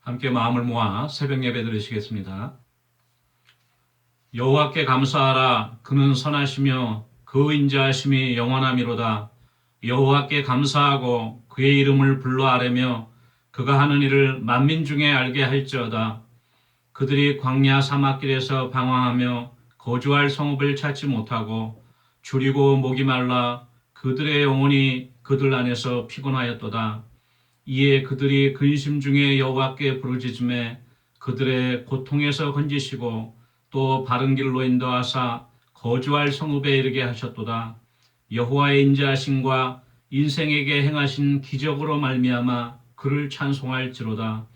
함께 마음을 모아 새벽 예배 드리시겠습니다. 여호와께 감사하라. 그는 선하시며 그 인자하심이 영원하미로다. 여호와께 감사하고 그의 이름을 불러 아뢰며 그가 하는 일을 만민 중에 알게 할지어다. 그들이 광야 사막길에서 방황하며 거주할 성읍을 찾지 못하고 줄이고 목이 말라 그들의 영혼이 그들 안에서 피곤하였도다. 이에 그들이 근심 중에 여호와께 부르짖음에 그들의 고통에서 건지시고 또 바른 길로 인도하사 거주할 성읍에 이르게 하셨도다. 여호와의 인자하심과 인생에게 행하신 기적으로 말미암아 그를 찬송할지로다.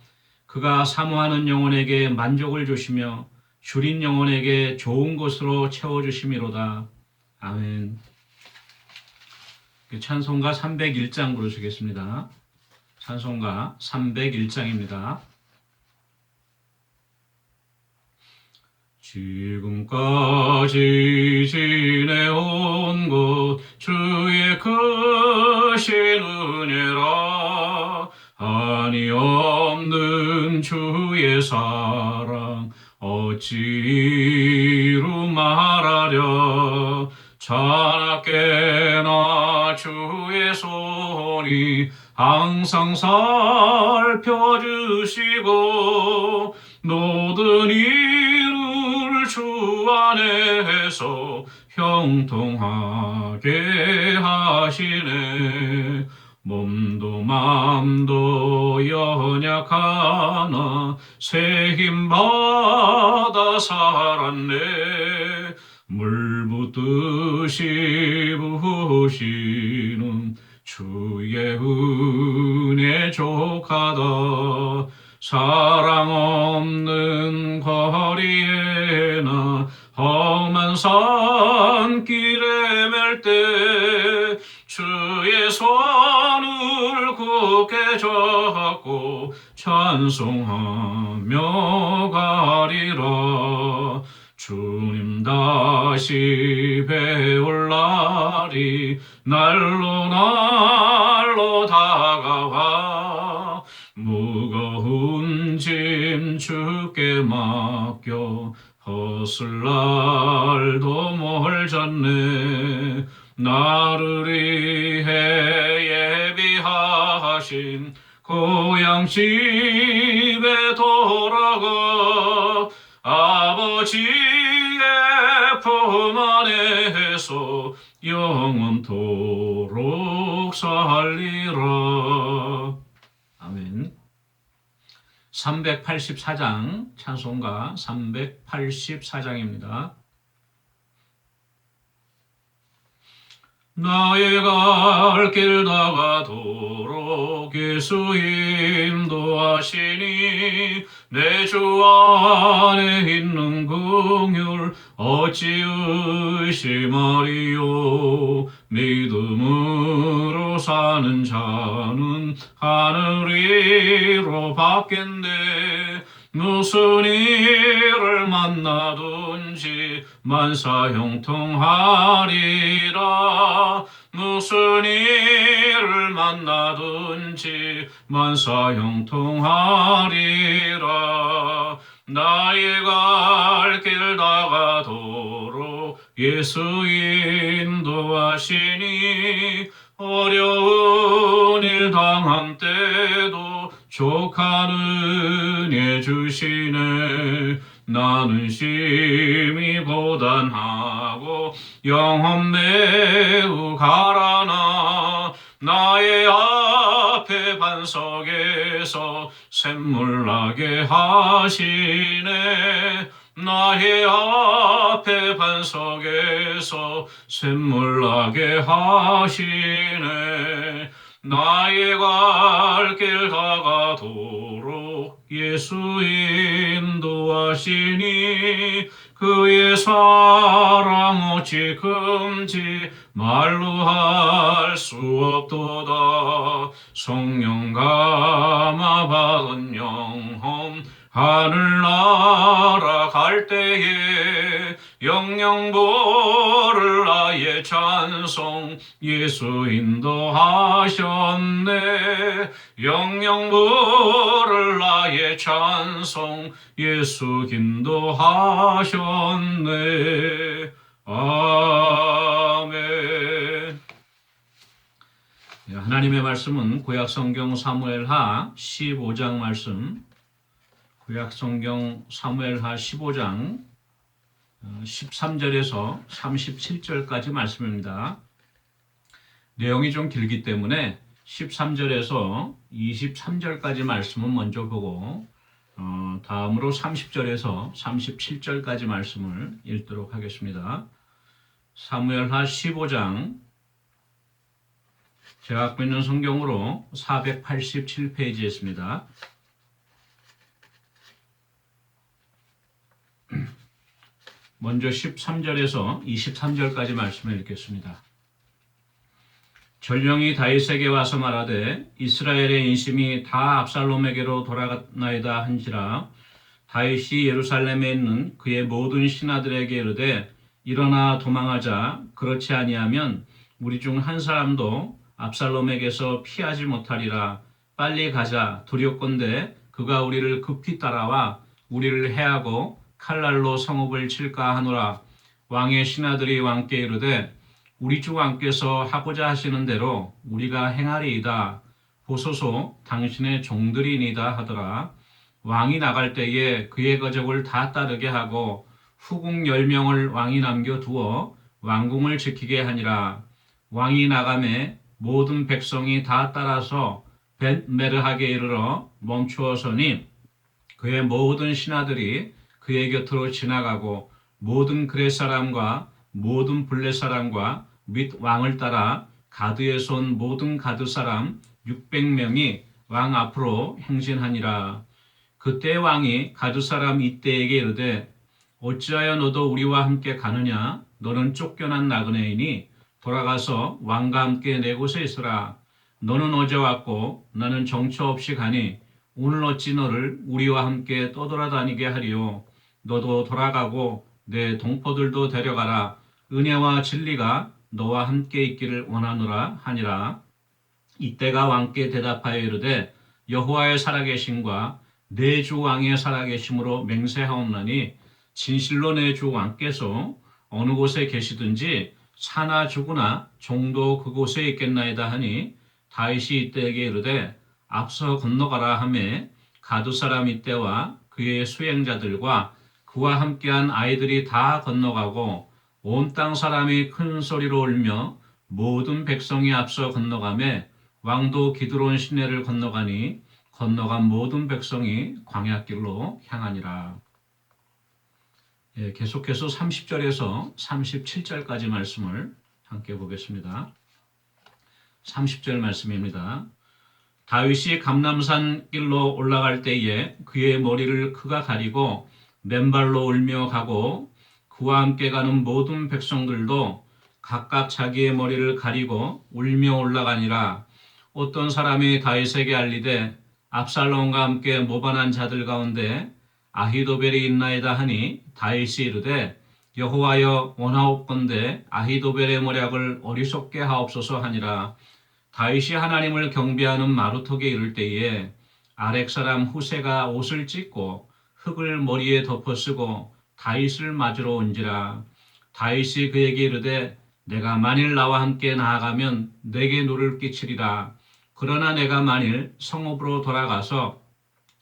그가 사모하는 영혼에게 만족을 주시며 줄인 영혼에게 좋은 것으로 채워주심이로다. 아멘. 찬송가 301장 부르시겠습니다. 찬송가 301장입니다. 지금까지 지내온 것 주의 크신 은혜라. 한이 없는 주의 사랑 어찌로 말하랴. 자나깨나 주의 손이 항상 살펴주시고 모든 일을 주 안에서 형통하게 하시네. 몸도 맘도 연약하나 새 힘 받아 살았네. 물 붓듯이 부으시는 주의 은혜 족하다. 사랑 없는 거리에나 험한 산길에 맬 때 주의 손을 굳게 잡고 찬송하며 가리라. 주님 다시 배울 날이 날로 다가와. 무거운 짐 주께 맡겨 헛을 날도 멀잖네. 나를 위해 예비하신 고향 집에 돌아가 아버지의 품 안에서 영원토록 살리라. 아멘. 384장 찬송가 384장입니다. 나의 갈 길 다가도록 예수 인도하시니 내 주 안에 있는 긍휼 어찌 의심하리요. 믿음으로 사는 자는 하늘 위로 받겠네. 무슨 일을 만나든지 만사 형통하리라. 무슨 일을 만나든지 만사 형통하리라. 나의 갈 길 다가도록 예수 인도하시니 어려운 일 당한 때도 족한 은혜 주시네. 나는 심히 고단하고 영혼 매우 가라나 나의 앞에 반석에서 샘물 나게 하시네. 나의 앞에 반석에서 샘물 나게 하시네. 나의 갈 길 다가도록 예수 인도하시니 그의 사랑 어찌 금지 말로 할 수 없도다. 성령 감화 받은 영혼 하늘 날아갈 때에 영영보를 라의 찬송 예수 인도하셨네. 영영 부를 라의 찬송 예수 인도하셨네. 아멘. 하나님의 말씀은 구약성경 사무엘하 15장 말씀, 구약성경 사무엘하 15장 13절에서 37절까지 말씀입니다. 내용이 좀 길기 때문에 13절에서 23절까지 말씀은 먼저 보고 다음으로 30절에서 37절까지 말씀을 읽도록 하겠습니다. 사무엘하 15장, 제가 갖고 있는 성경으로 487페이지에 있습니다. 먼저 13절에서 23절까지 말씀을 읽겠습니다. 전령이 다윗에게 와서 말하되 이스라엘의 인심이 다 압살롬에게로 돌아갔나이다 한지라. 다윗이 예루살렘에 있는 그의 모든 신하들에게 이르되 일어나 도망하자. 그렇지 아니하면 우리 중 한 사람도 압살롬에게서 피하지 못하리라. 빨리 가자. 두렵건대 그가 우리를 급히 따라와 우리를 해하고 칼날로 성읍을 칠까 하노라. 왕의 신하들이 왕께 이르되 우리 주 왕께서 하고자 하시는 대로 우리가 행하리이다. 보소서 당신의 종들이니다 하더라. 왕이 나갈 때에 그의 가족을 다 따르게 하고 후궁 10명을 왕이 남겨두어 왕궁을 지키게 하니라. 왕이 나가매 모든 백성이 다 따라서 벳메르하게 이르러 멈추어서니 그의 모든 신하들이 그의 곁으로 지나가고 모든 그렛 사람과 모든 블렛 사람과 및 왕을 따라 가드에서 온 모든 가드 사람 600명이 왕 앞으로 행진하니라. 그때 왕이 가드 사람 이때에게 이르되 어찌하여 너도 우리와 함께 가느냐? 너는 쫓겨난 나그네이니 돌아가서 왕과 함께 내 곳에 있으라. 너는 어제 왔고 나는 정처 없이 가니 오늘 어찌 너를 우리와 함께 떠돌아다니게 하리요. 너도 돌아가고 내 동포들도 데려가라. 은혜와 진리가 너와 함께 있기를 원하노라 하니라. 이때가 왕께 대답하여 이르되 여호와의 살아계심과 내 주 왕의 살아계심으로 맹세하옵나니 진실로 내 주 왕께서 어느 곳에 계시든지 사나 죽으나 종도 그곳에 있겠나이다 하니 다윗이 이때에게 이르되 앞서 건너가라 하매 가드 사람 이때와 그의 수행자들과 그와 함께한 아이들이 다 건너가고 온 땅 사람이 큰 소리로 울며 모든 백성이 앞서 건너가매 왕도 기드론 시내를 건너가니 건너간 모든 백성이 광야길로 향하니라. 계속해서 30절에서 37절까지 말씀을 함께 보겠습니다. 30절 말씀입니다. 다윗이 감람산 길로 올라갈 때에 그의 머리를 그가 가리고 맨발로 울며 가고 그와 함께 가는 모든 백성들도 각각 자기의 머리를 가리고 울며 올라가니라. 어떤 사람이 다윗에게 알리되 압살롬과 함께 모반한 자들 가운데 아히도벨이 있나이다 하니 다윗이 이르되 여호와여 원하옵건대 아히도벨의 모략을 어리석게 하옵소서 하니라. 다윗이 하나님을 경배하는 마루턱에 이를 때에 아렉 사람 후세가 옷을 찢고 흙을 머리에 덮어쓰고 다윗을 맞으러 온지라. 다윗이 그에게 이르되 내가 만일 나와 함께 나아가면 내게 누를 끼치리라. 그러나 내가 만일 성읍으로 돌아가서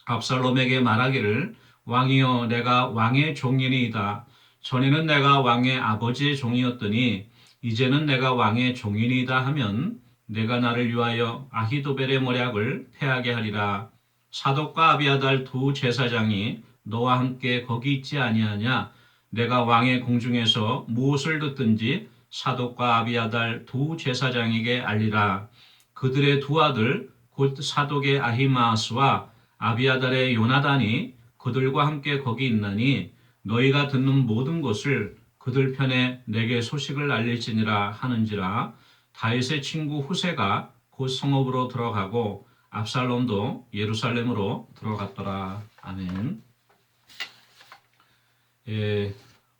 압살롬에게 말하기를 왕이여 내가 왕의 종이니이다. 전에는 내가 왕의 아버지의 종이었더니 이제는 내가 왕의 종이니이다 하면 내가 나를 위하여 아히도벨의 모략을 패하게 하리라. 사독과 아비아달 두 제사장이 너와 함께 거기 있지 아니하냐? 내가 왕의 궁중에서 무엇을 듣든지 사독과 아비아달 두 제사장에게 알리라. 그들의 두 아들 곧 사독의 아히마아스와 아비아달의 요나단이 그들과 함께 거기 있나니 너희가 듣는 모든 것을 그들 편에 내게 소식을 알릴지니라 하는지라. 다윗의 친구 후세가 곧 성읍으로 들어가고 압살롬도 예루살렘으로 들어갔더라. 아멘.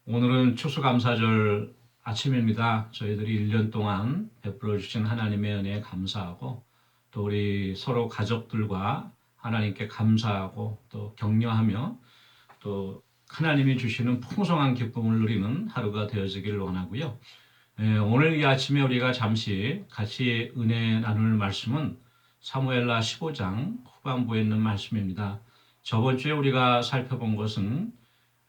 오늘은 추수감사절 아침입니다. 저희들이 1년 동안 베풀어 주신 하나님의 은혜에 감사하고 또 우리 서로 가족들과 하나님께 감사하고 또 격려하며 또 하나님이 주시는 풍성한 기쁨을 누리는 하루가 되어지기를 원하고요. 오늘 이 아침에 우리가 잠시 같이 은혜 나눌 말씀은 사무엘하 15장 후반부에 있는 말씀입니다. 저번 주에 우리가 살펴본 것은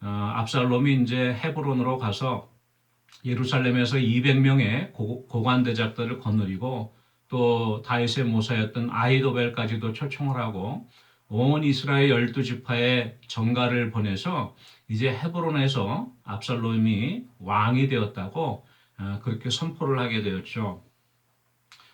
압살롬이 이제 헤브론으로 가서 예루살렘에서 200명의 고관대작들을 거느리고 또 다윗의 모사였던 아히도벨까지도 초청을 하고 온 이스라엘 12지파에 전가를 보내서 이제 헤브론에서 압살롬이 왕이 되었다고 그렇게 선포를 하게 되었죠.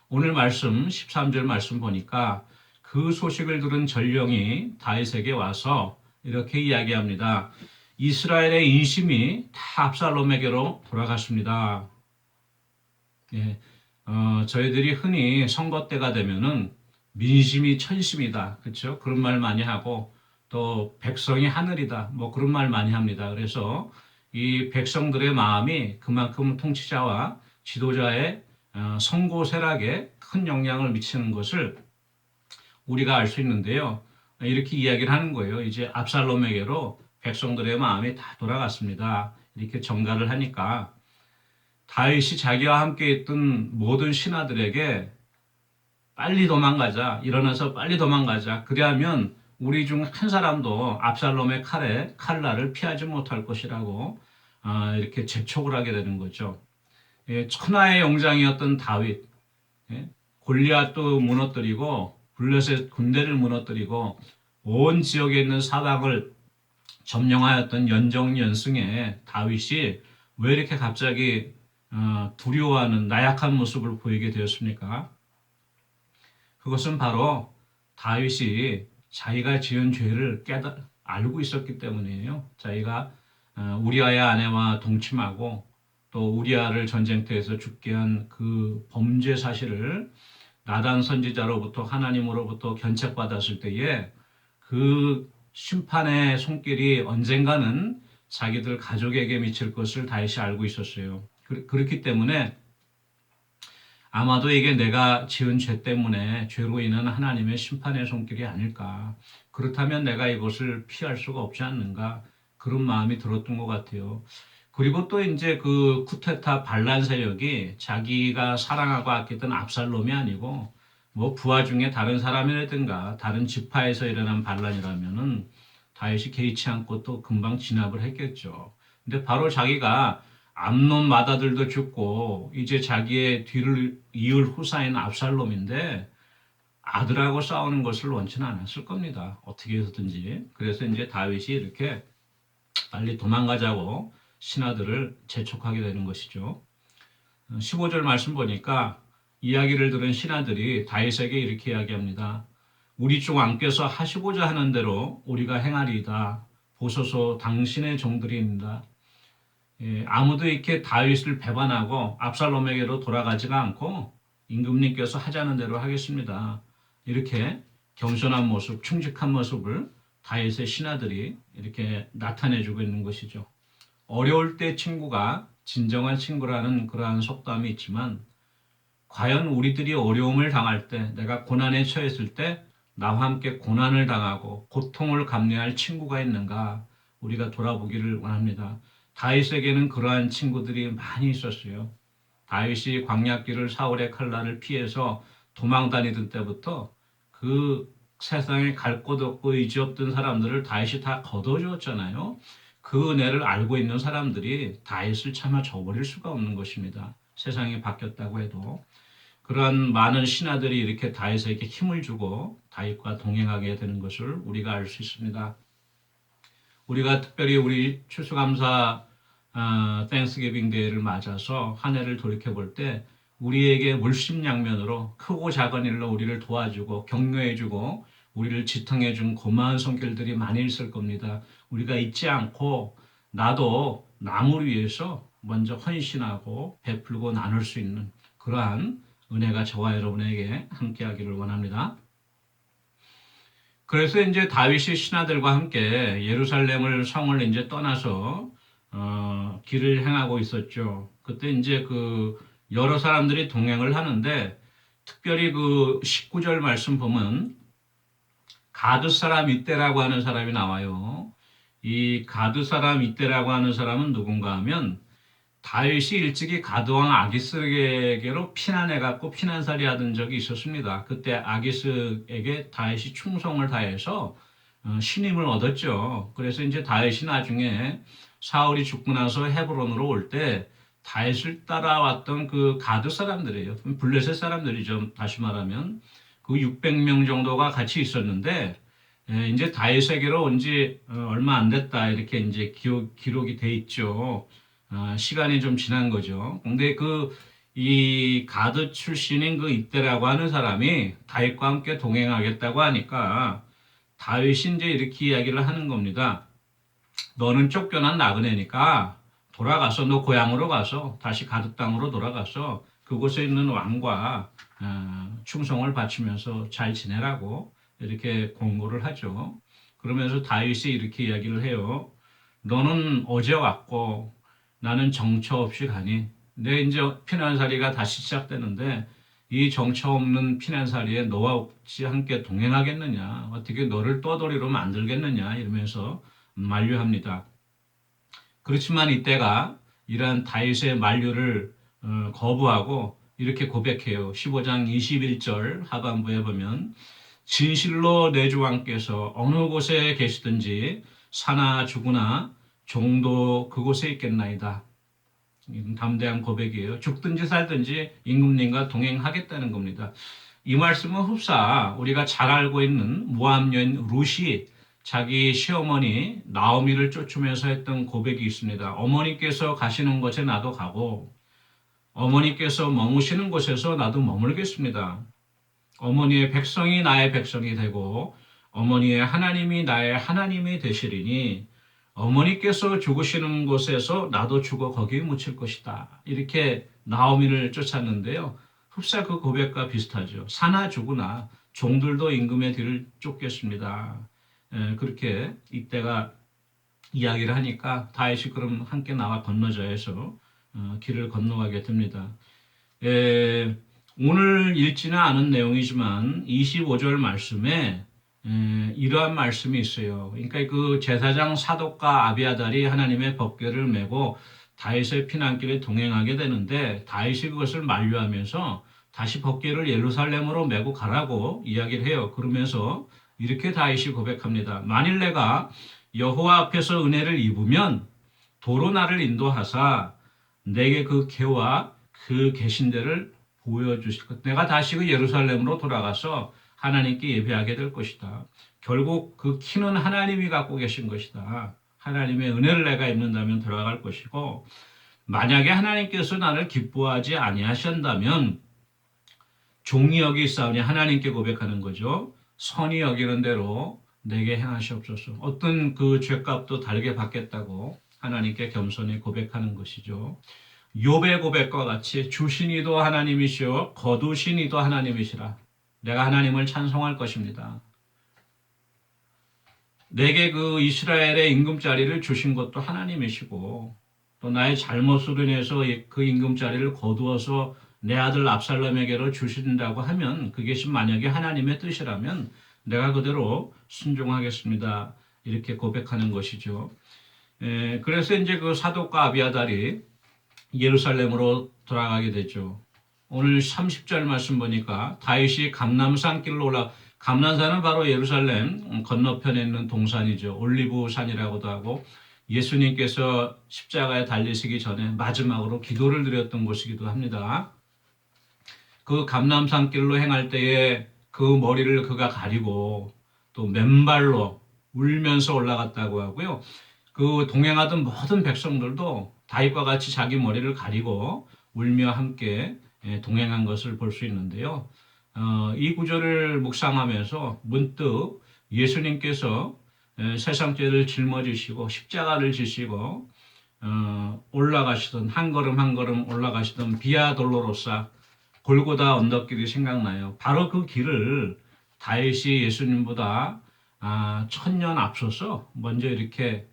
오늘 말씀 13절 말씀 보니까 그 소식을 들은 전령이 다윗에게 와서 이렇게 이야기합니다. 이스라엘의 인심이 다 압살롬에게로 돌아갔습니다. 예, 저희들이 흔히 선거 때가 되면은 민심이 천심이다, 그렇죠? 그런 말 많이 하고 또 백성이 하늘이다, 뭐 그런 말 많이 합니다. 그래서 이 백성들의 마음이 그만큼 통치자와 지도자의 선고 세락에 큰 영향을 미치는 것을 우리가 알 수 있는데요. 이렇게 이야기를 하는 거예요. 이제 압살롬에게로 백성들의 마음이 다 돌아갔습니다. 이렇게 전가를 하니까 다윗이 자기와 함께 있던 모든 신하들에게 빨리 도망가자, 일어나서 빨리 도망가자. 그리하면 우리 중 한 사람도 압살롬의 칼날을 피하지 못할 것이라고 이렇게 재촉을 하게 되는 거죠. 천하의 용장이었던 다윗, 골리앗도 무너뜨리고 블레셋 군대를 무너뜨리고 온 지역에 있는 사방을 점령하였던 연정연승의 다윗이 왜 이렇게 갑자기 두려워하는 나약한 모습을 보이게 되었습니까? 그것은 바로 다윗이 자기가 지은 죄를 알고 있었기 때문이에요. 자기가 우리아의 아내와 동침하고 또 우리아를 전쟁터에서 죽게 한 그 범죄 사실을 나단 선지자로부터 하나님으로부터 견책받았을 때에 그 심판의 손길이 언젠가는 자기들 가족에게 미칠 것을 다윗이 알고 있었어요. 그렇기 때문에 아마도 이게 내가 지은 죄 때문에 죄로 인한 하나님의 심판의 손길이 아닐까. 그렇다면 내가 이것을 피할 수가 없지 않는가. 그런 마음이 들었던 것 같아요. 그리고 또 이제 그 쿠데타 반란 세력이 자기가 사랑하고 아끼던 압살롬이 아니고 뭐 부하 중에 다른 사람이라든가 다른 지파에서 일어난 반란이라면은 다윗이 개의치 않고 또 금방 진압을 했겠죠. 근데 바로 자기가 암논 맏아들도 죽고 이제 자기의 뒤를 이을 후사인 압살롬인데 아들하고 싸우는 것을 원치는 않았을 겁니다. 어떻게 해서든지. 그래서 이제 다윗이 이렇게 빨리 도망가자고 신하들을 재촉하게 되는 것이죠. 15절 말씀 보니까 이야기를 들은 신하들이 다윗에게 이렇게 이야기합니다. 우리 중 왕께서 하시고자 하는 대로 우리가 행하리이다. 보소서 당신의 종들이입니다. 아무도 이렇게 다윗을 배반하고 압살롬에게로 돌아가지가 않고 임금님께서 하자는 대로 하겠습니다. 이렇게 겸손한 모습, 충직한 모습을 다윗의 신하들이 이렇게 나타내주고 있는 것이죠. 어려울 때 친구가 진정한 친구라는 그러한 속담이 있지만 과연 우리들이 어려움을 당할 때, 내가 고난에 처했을 때 나와 함께 고난을 당하고 고통을 감내할 친구가 있는가 우리가 돌아보기를 원합니다. 다윗에게는 그러한 친구들이 많이 있었어요. 다윗이 광야길을 사울의 칼날을 피해서 도망 다니던 때부터 그 세상에 갈 곳 없고 의지 없던 사람들을 다윗이 다 걷어주었잖아요. 그 은혜를 알고 있는 사람들이 다윗을 차마 저버릴 수가 없는 것입니다. 세상이 바뀌었다고 해도. 그러한 많은 신하들이 이렇게 다윗에게 힘을 주고 다윗과 동행하게 되는 것을 우리가 알 수 있습니다. 우리가 특별히 우리 추수감사 땡스기빙 데이를 맞아서 한 해를 돌이켜볼 때 우리에게 물심양면으로 크고 작은 일로 우리를 도와주고 격려해주고 우리를 지탱해준 고마운 손길들이 많이 있을 겁니다. 우리가 잊지 않고 나도 남을 위해서 먼저 헌신하고 베풀고 나눌 수 있는 그러한 은혜가 저와 여러분에게 함께하기를 원합니다. 그래서 이제 다윗이 신하들과 함께 예루살렘을 성을 이제 떠나서 길을 행하고 있었죠. 그때 이제 그 여러 사람들이 동행을 하는데 특별히 그 19절 말씀 보면 가드 사람 이때라고 하는 사람이 나와요. 이 가드 사람 이때라고 하는 사람은 누군가 하면 다윗이 일찍이 가드왕 아기스에게로 피난해갖고 피난살이 하던 적이 있었습니다. 그때 아기스에게 다윗이 충성을 다해서 신임을 얻었죠. 그래서 이제 다윗이 나중에 사울이 죽고 나서 헤브론으로 올 때 다윗을 따라왔던 그 가드 사람들이에요. 블레셋 사람들이죠. 다시 말하면 그 600명 정도가 같이 있었는데 이제 다윗에게로 온 지 얼마 안 됐다 이렇게 이제 기록이 돼 있죠. 시간이 좀 지난 거죠. 근데 이 가드 출신인 그 이때라고 하는 사람이 다윗과 함께 동행하겠다고 하니까 다윗이 이제 이렇게 이야기를 하는 겁니다. 너는 쫓겨난 나그네니까 돌아가서 너 고향으로 가서 다시 가드 땅으로 돌아가서 그곳에 있는 왕과 충성을 바치면서 잘 지내라고 이렇게 공고를 하죠. 그러면서 다윗이 이렇게 이야기를 해요. 너는 어제 왔고 나는 정처 없이 가니 내 이제 피난살이가 다시 시작되는데 이 정처 없는 피난살이에 너와 어찌 함께 동행하겠느냐 어떻게 너를 떠돌이로 만들겠느냐 이러면서 만류합니다. 그렇지만 이때가 이러한 다윗의 만류를 거부하고 이렇게 고백해요. 15장 21절 하반부에 보면 진실로 내 주 왕께서 어느 곳에 계시든지 사나 죽으나 종도 그곳에 있겠나이다. 담대한 고백이에요. 죽든지 살든지 임금님과 동행하겠다는 겁니다. 이 말씀은 흡사 우리가 잘 알고 있는 모압 여인 룻이 자기 시어머니 나오미를 쫓으면서 했던 고백이 있습니다. 어머니께서 가시는 곳에 나도 가고 어머니께서 머무시는 곳에서 나도 머물겠습니다. 어머니의 백성이 나의 백성이 되고 어머니의 하나님이 나의 하나님이 되시리니 어머니께서 죽으시는 곳에서 나도 죽어 거기에 묻힐 것이다. 이렇게 나오미를 쫓았는데요. 흡사 그 고백과 비슷하죠. 사나 죽으나 종들도 임금의 뒤를 쫓겠습니다. 그렇게 이때가 이야기를 하니까 다윗이 그럼 함께 나와 건너자 해서 길을 건너가게 됩니다. 오늘 읽지는 않은 내용이지만 25절 말씀에 이러한 말씀이 있어요. 그러니까 그 제사장 사독과 아비아달이 하나님의 법궤를 메고 다윗의 피난길에 동행하게 되는데 다윗이 그것을 만류하면서 다시 법궤를 예루살렘으로 메고 가라고 이야기를 해요. 그러면서 이렇게 다윗이 고백합니다. 만일 내가 여호와 앞에서 은혜를 입으면 도로 나를 인도하사 내게 그 궤와 그 계신 데를 보여주실 것. 내가 다시 그 예루살렘으로 돌아가서 하나님께 예배하게 될 것이다. 결국 그 키는 하나님이 갖고 계신 것이다. 하나님의 은혜를 내가 입는다면 들어갈 것이고 만약에 하나님께서 나를 기뻐하지 아니하신다면 종이 여기사오니 하나님께 고백하는 거죠. 선이 여기는 대로 내게 행하시옵소서. 어떤 그 죄값도 다르게 받겠다고 하나님께 겸손히 고백하는 것이죠. 욥의 고백과 같이 주시니도 하나님이시오 거두시니도 하나님이시라. 내가 하나님을 찬송할 것입니다. 내게 그 이스라엘의 임금자리를 주신 것도 하나님이시고 또 나의 잘못으로 인해서 그 임금자리를 거두어서 내 아들 압살롬에게로 주신다고 하면 그것이 만약에 하나님의 뜻이라면 내가 그대로 순종하겠습니다. 이렇게 고백하는 것이죠. 그래서 이제 그 사독과 아비아달이 예루살렘으로 돌아가게 되죠. 오늘 30절 말씀 보니까 다윗이 감람산 길로 감람산은 바로 예루살렘 건너편에 있는 동산이죠. 올리브산이라고도 하고 예수님께서 십자가에 달리시기 전에 마지막으로 기도를 드렸던 곳이기도 합니다. 그 감람산 길로 행할 때에 그 머리를 그가 가리고 또 맨발로 울면서 올라갔다고 하고요. 그 동행하던 모든 백성들도 다윗과 같이 자기 머리를 가리고 울며 함께 동행한 것을 볼 수 있는데요. 이 구절을 묵상하면서 문득 예수님께서 세상 죄를 짊어지시고 십자가를 지시고 올라가시던 한 걸음 한 걸음 올라가시던 비아 돌로로사 골고다 언덕길이 생각나요. 바로 그 길을 다윗이 예수님보다 1000년 앞서서 먼저 이렇게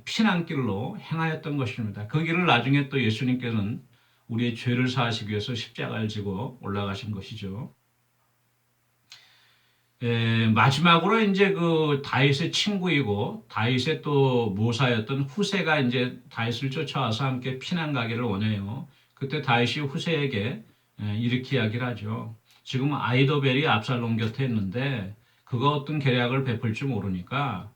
피난길로 행하였던 것입니다. 그 길을 나중에 또 예수님께서는 우리의 죄를 사하시기 위해서 십자가를 지고 올라가신 것이죠. 마지막으로 이제 그 다윗의 친구이고 다윗의 또 모사였던 후세가 이제 다윗을 쫓아와서 함께 피난 가기를 원해요. 그때 다윗이 후세에게 이렇게 이야기를 하죠. 지금 아이도벨이 압살롬 곁에 있는데 그가 어떤 계략을 베풀지 모르니까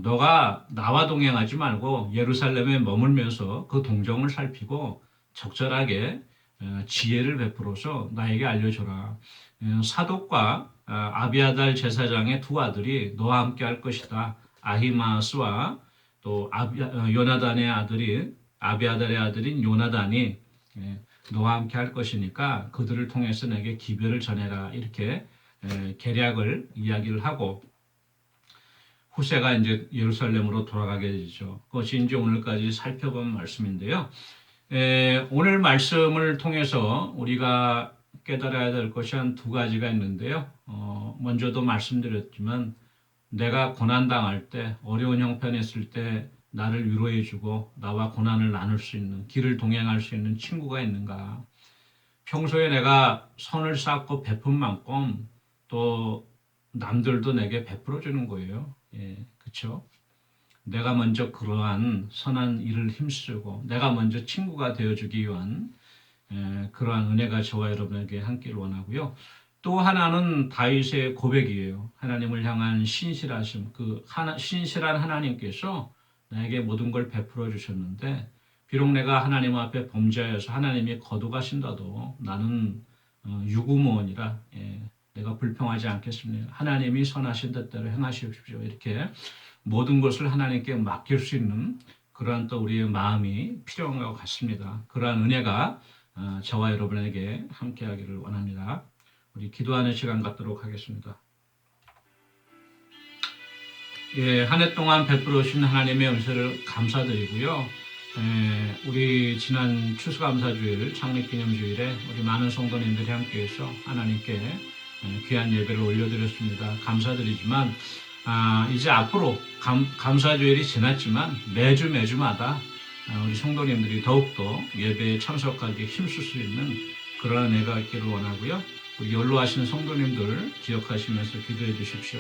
너가 나와 동행하지 말고 예루살렘에 머물면서 그 동정을 살피고 적절하게 지혜를 베풀어서 나에게 알려줘라. 사독과 아비아달 제사장의 두 아들이 너와 함께 할 것이다. 아히마스와 또 요나단의 아들이 아비아달의 아들인 요나단이 너와 함께 할 것이니까 그들을 통해서 내게 기별을 전해라. 이렇게 계략을 이야기를 하고 후세가 이제 예루살렘으로 돌아가게 되죠. 그것이 이제 오늘까지 살펴본 말씀인데요. 오늘 말씀을 통해서 우리가 깨달아야 될 것이 한 두 가지가 있는데요. 먼저도 말씀드렸지만 내가 고난당할 때 어려운 형편에 있을 때 나를 위로해주고 나와 고난을 나눌 수 있는 길을 동행할 수 있는 친구가 있는가. 평소에 내가 선을 쌓고 베푼 만큼 또 남들도 내게 베풀어 주는 거예요. 그렇죠? 내가 먼저 그러한 선한 일을 힘쓰고 내가 먼저 친구가 되어주기 위한 그러한 은혜가 저와 여러분에게 함께를 원하고요. 또 하나는 다윗의 고백이에요. 하나님을 향한 신실하심, 신실한 하나님께서 나에게 모든 걸 베풀어 주셨는데 비록 내가 하나님 앞에 범죄하여서 하나님이 거두가신다도 나는 유구무원이라 내가 불평하지 않겠습니다. 하나님이 선하신 뜻대로 행하십시오. 이렇게 모든 것을 하나님께 맡길 수 있는 그러한 또 우리의 마음이 필요한 것 같습니다. 그러한 은혜가 저와 여러분에게 함께하기를 원합니다. 우리 기도하는 시간 갖도록 하겠습니다. 한 해 동안 베풀어 주신 하나님의 은혜를 감사드리고요. 우리 지난 추수감사주일, 창립기념주일에 우리 많은 성도님들이 함께해서 하나님께 귀한 예배를 올려드렸습니다. 감사드리지만 이제 앞으로 감사주일이 지났지만 매주마다 우리 성도님들이 더욱더 예배에 참석하기 힘쓸 수 있는 그러한 은혜가 있기를 원하고요. 우리 연로하신 성도님들 기억하시면서 기도해 주십시오.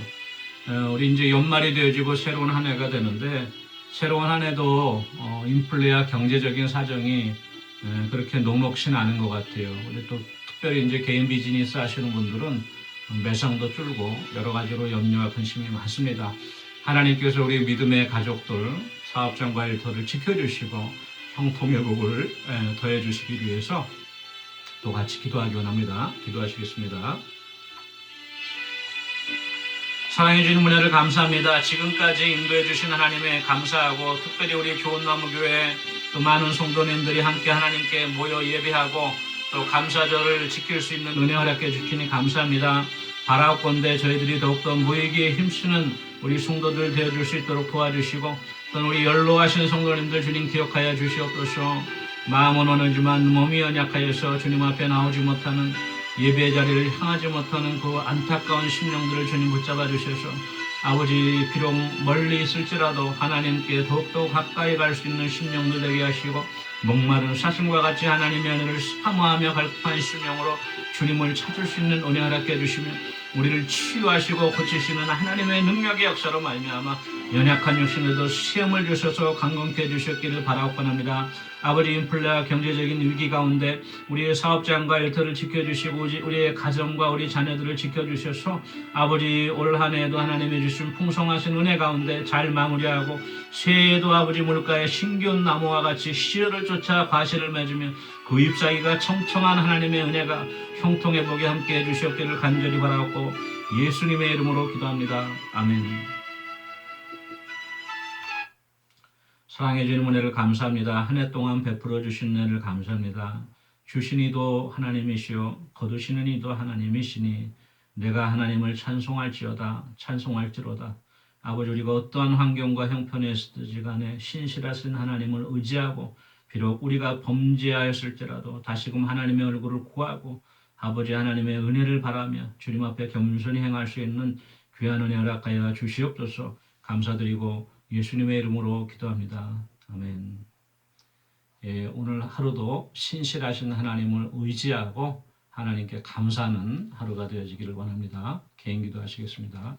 우리 이제 연말이 되어지고 새로운 한 해가 되는데 새로운 한 해도 인플레와 경제적인 사정이 그렇게 녹록치 않은 것 같아요. 우리 또 특별히 이제 개인 비즈니스 하시는 분들은 매상도 줄고 여러 가지로 염려와 근심이 많습니다. 하나님께서 우리 믿음의 가족들, 사업장과 일터를 지켜주시고 형통의 복을 더해 주시기 위해서 또 같이 기도하기 원합니다. 기도하시겠습니다. 사랑해 주시는 은혜를 감사합니다. 지금까지 인도해 주신 하나님의 감사하고 특별히 우리 좋은나무교회 또 많은 성도님들이 함께 하나님께 모여 예배하고 또 감사절을 지킬 수 있는 은혜 허락해 주시니 감사합니다. 바라옵건대 저희들이 더욱더 모이기에 힘쓰는 우리 성도들 되어줄 수 있도록 도와주시고 또 우리 연로하신 성도님들 주님 기억하여 주시옵소서. 마음은 오늘지만 몸이 연약하여서 주님 앞에 나오지 못하는 예배 자리를 향하지 못하는 그 안타까운 심령들을 주님 붙잡아 주셔서 아버지 비록 멀리 있을지라도 하나님께 더욱더 가까이 갈 수 있는 심령들 되게 하시고 목마른 사슴과 같이 하나님의 은혜를 사모하며 갈급한 심령으로 주님을 찾을 수 있는 은혜 허락해 주시며 우리를 치유하시고 고치시는 하나님의 능력의 역사로 말미암아 연약한 육신에도 시험을 주셔서 강건케 해주셨기를 바라옵건합니다. 아버지 인플레와 경제적인 위기 가운데 우리의 사업장과 일터를 지켜주시고 우리의 가정과 우리 자녀들을 지켜주셔서 아버지 올 한 해에도 하나님이 주신 풍성하신 은혜 가운데 잘 마무리하고 새해에도 아버지 물가에 신기한 나무와 같이 시절을 쫓아 과실을 맺으며 그 잎사귀가 청청한 하나님의 은혜가 형통의 복에 함께 해주셨기를 간절히 바라옵고 예수님의 이름으로 기도합니다. 아멘. 사랑해 주는 은혜를 감사합니다. 한 해 동안 베풀어 주신 은혜를 감사합니다. 주신 이도 하나님이시요 거두시는 이도 하나님이시니 내가 하나님을 찬송할지로다. 아버지 우리가 어떠한 환경과 형편에 있을지 간에 신실하신 하나님을 의지하고 비록 우리가 범죄하였을지라도 다시금 하나님의 얼굴을 구하고 아버지 하나님의 은혜를 바라며 주님 앞에 겸손히 행할 수 있는 귀한 은혜 허락하여 주시옵소서. 감사드리고 예수님의 이름으로 기도합니다. 아멘. 오늘 하루도 신실하신 하나님을 의지하고 하나님께 감사하는 하루가 되어지기를 원합니다. 개인 기도하시겠습니다.